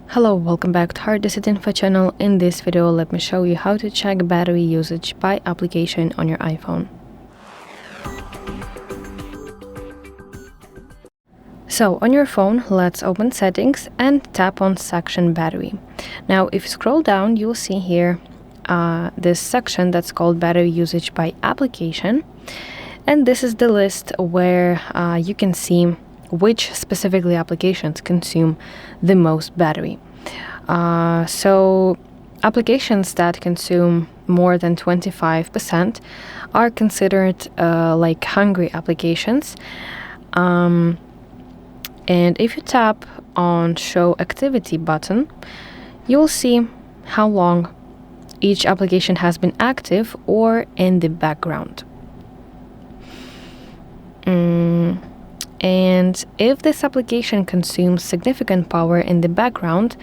Hello, welcome back to HardReset.Info channel. In this video, let me show you how to check battery usage by application on your iPhone. So on your phone, let's open settings and tap on section battery. Now, if you scroll down, you'll see here this section that's called battery usage by application. And this is the list where you can see which specifically applications consume the most battery. So applications that consume more than 25% are considered like hungry applications. And if you tap on Show Activity button, you'll see how long each application has been active or in the background. And if this application consumes significant power in the background,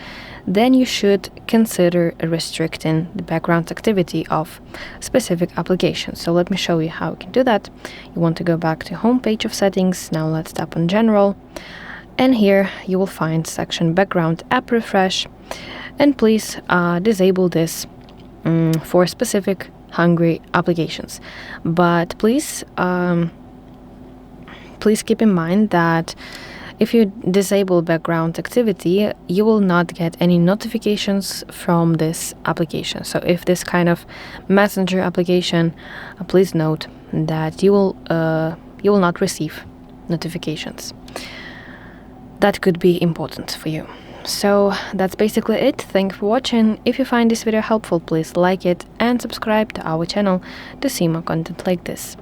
then you should consider restricting the background activity of specific applications. So let me show you how you can do that. You want to go back to home page of settings. Now let's tap on General. And here you will find section Background App Refresh. And please disable this for specific hungry applications. But please keep in mind that if you disable background activity, you will not get any notifications from this application. So if this kind of messenger application, please note that you will not receive notifications. That could be important for you. So that's basically it. Thank you for watching. If you find this video helpful, please like it and subscribe to our channel to see more content like this.